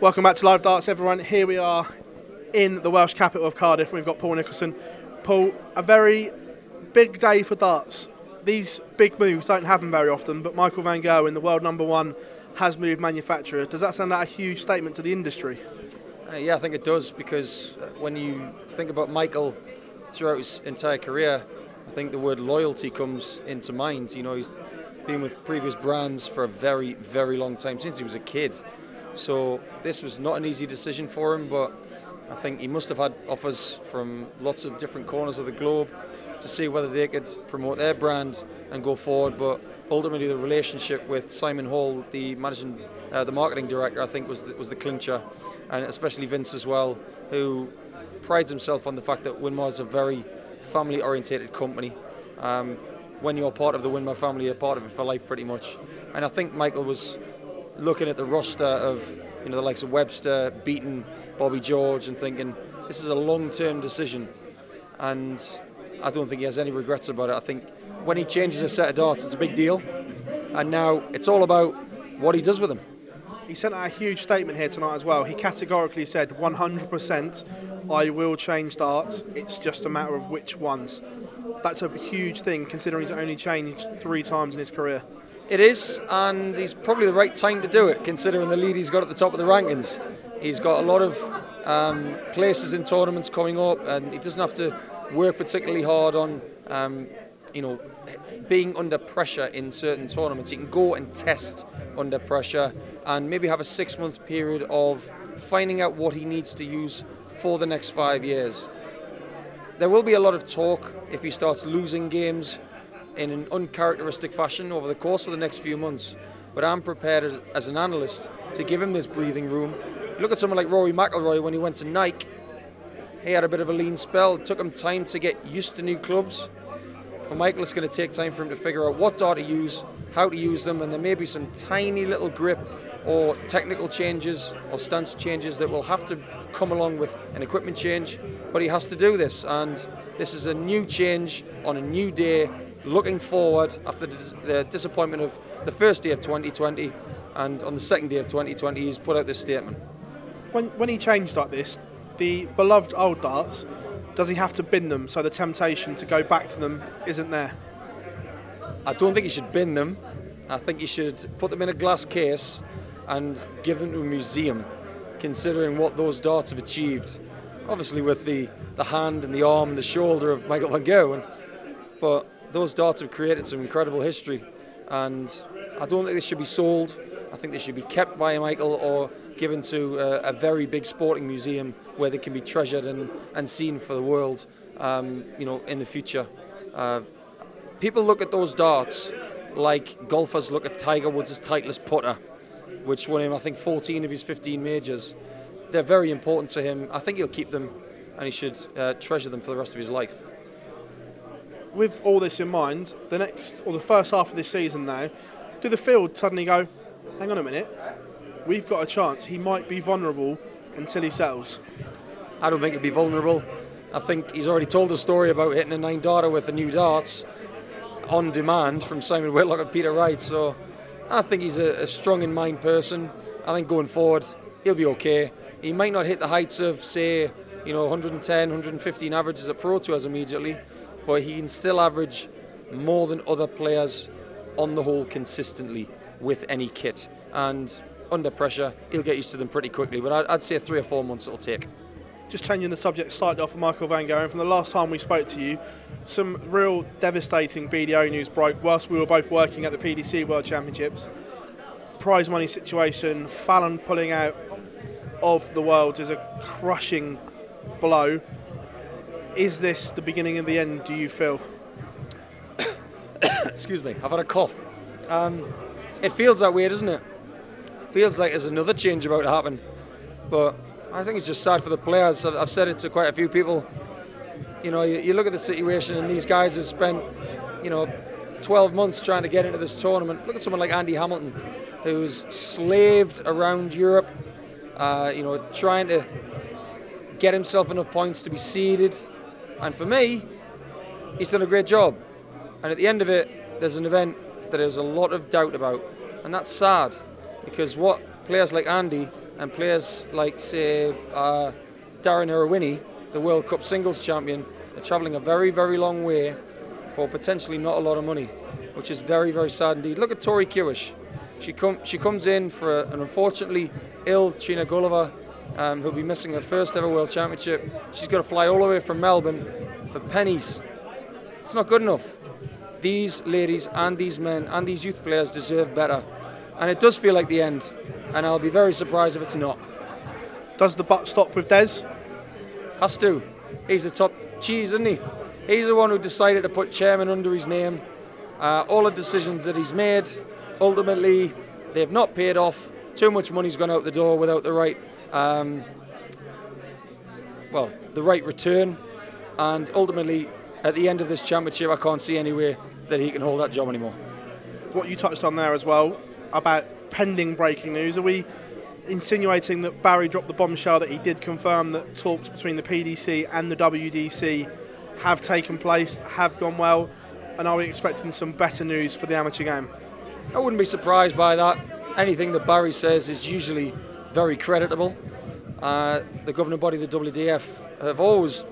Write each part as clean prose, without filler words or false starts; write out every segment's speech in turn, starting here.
Welcome back to Live Darts, everyone. Here we are in the Welsh capital of Cardiff. We've got Paul Nicholson. Paul, a very big day for darts. These big moves don't happen very often, but Michael van Gerwen, the world #1, has moved manufacturer. Does that sound like a huge statement to the industry? Yeah, I think it does, because when you think about Michael throughout his entire career, I think the word loyalty comes into mind. You know, he's been with previous brands for a very, very long time, since he was a kid. So this was not an easy decision for him, but I think he must have had offers from lots of different corners of the globe to see whether they could promote their brand and go forward. But ultimately, the relationship with Simon Hall, the marketing director, I think was the clincher, and especially Vince as well, who prides himself on the fact that Winmau is a very family-orientated company. When you're part of the Winmau family, you're part of it for life, pretty much. And I think Michael was looking at the roster of, you know, the likes of Webster, Beaton, Bobby George, and thinking this is a long-term decision, and I don't think he has any regrets about it. I think when he changes a set of darts, it's a big deal, and now it's all about what he does with them. He sent out a huge statement here tonight as well. He categorically said 100% I will change darts, it's just a matter of which ones. That's a huge thing, considering he's only changed 3 times in his career. It is, and he's probably the right time to do it, considering the lead he's got at the top of the rankings. He's got a lot of places in tournaments coming up, and he doesn't have to work particularly hard on being under pressure in certain tournaments. He can go and test under pressure and maybe have a 6-month period of finding out what he needs to use for the next 5 years. There will be a lot of talk if he starts losing games in an uncharacteristic fashion over the course of the next few months, but I'm prepared as an analyst to give him this breathing room. Look at someone like Rory McIlroy. When he went to Nike, he had a bit of a lean spell. It took him time to get used to new clubs. For Michael, it's going to take time for him to figure out what dart to use, how to use them, and there may be some tiny little grip or technical changes or stance changes that will have to come along with an equipment change, but he has to do this, and this is a new change on a new day, looking forward after the disappointment of the first day of 2020, and on the second day of 2020 he's put out this statement. When he changed like this, the beloved old darts, does he have to bin them so the temptation to go back to them isn't there? I don't think he should bin them. I think he should put them in a glass case and give them to a museum, considering what those darts have achieved. Obviously with the hand and the arm and the shoulder of Michael van Gerwen, but those darts have created some incredible history, and I don't think they should be sold. I think they should be kept by Michael or given to a very big sporting museum where they can be treasured and seen for the world, in the future. People look at those darts like golfers look at Tiger Woods' Titleist putter, which won him, I think, 14 of his 15 majors. They're very important to him. I think he'll keep them, and he should treasure them for the rest of his life. With all this in mind, the first half of this season now, do the field suddenly go, hang on a minute, we've got a chance, he might be vulnerable until he settles? I don't think he'll be vulnerable. I think he's already told a story about hitting a 9-darter with the new darts on demand from Simon Whitlock and Peter Wright, so I think he's a strong in mind person. I think going forward he'll be okay. He might not hit the heights of, say, 110, 115 averages at Pro Tours immediately, but he can still average more than other players on the whole consistently with any kit, and under pressure he'll get used to them pretty quickly, but I'd say 3 or 4 months it'll take. Just changing the subject slightly off of Michael van Gerwen, from the last time we spoke to you, some real devastating BDO news broke whilst we were both working at the PDC World Championships. Prize money situation, Fallon pulling out of the Worlds is a crushing blow. Is this the beginning of the end, do you feel? Excuse me, I've had a cough. It feels that way, doesn't it? Feels like there's another change about to happen, but I think it's just sad for the players. I've said it to quite a few people. You look at the situation, and these guys have spent 12 months trying to get into this tournament. Look at someone like Andy Hamilton, who's slaved around Europe, trying to get himself enough points to be seeded, and for me, he's done a great job. And at the end of it, there's an event that there's a lot of doubt about, and that's sad, because what players like Andy and players like, say, Darren Irwini, the World Cup singles champion, are travelling a very, very long way for potentially not a lot of money, which is very, very sad indeed. Look at Tori Kiwish. She comes in for an unfortunately ill Trina Gulliver, who'll be missing her first ever World Championship. She's got to fly all the way from Melbourne for pennies. It's not good enough. These ladies and these men and these youth players deserve better. And it does feel like the end, and I'll be very surprised if it's not. Does the buck stop with Des? Has to. He's the top cheese, isn't he? He's the one who decided to put chairman under his name. All the decisions that he's made, ultimately, they've not paid off. Too much money's gone out the door without the right, the right return. And ultimately, at the end of this championship, I can't see any way that he can hold that job anymore. What you touched on there as well, about pending breaking news, are we insinuating that Barry dropped the bombshell that he did confirm that talks between the PDC and the WDC have taken place, have gone well, and are we expecting some better news for the amateur game? I wouldn't be surprised by that. Anything that Barry says is usually very creditable. The governing body, the WDF, have always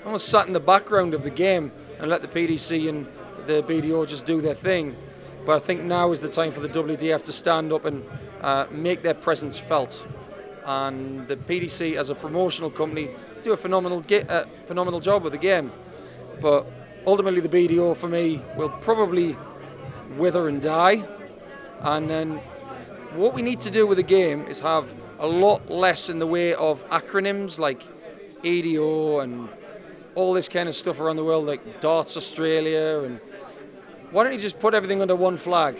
almost sat in the background of the game and let the PDC and the BDO just do their thing. But I think now is the time for the WDF to stand up and make their presence felt. And the PDC, as a promotional company, do a phenomenal job with the game. But ultimately, the BDO, for me, will probably wither and die. And then what we need to do with the game is have a lot less in the way of acronyms like ADO and all this kind of stuff around the world, like Darts Australia. And why don't you just put everything under one flag?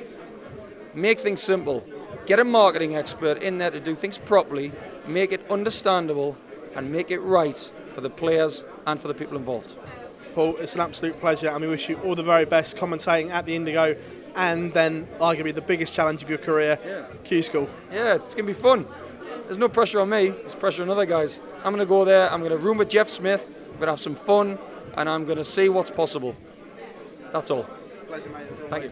Make things simple. Get a marketing expert in there to do things properly, make it understandable, and make it right for the players and for the people involved. Paul, it's an absolute pleasure, and we wish you all the very best commentating at the Indigo and then arguably the biggest challenge of your career, Q School. Yeah, it's going to be fun. There's no pressure on me, there's pressure on other guys. I'm going to go there, I'm going to room with Jeff Smith, we're going to have some fun, and I'm going to see what's possible. That's all. Pleasure, mate. Thank you.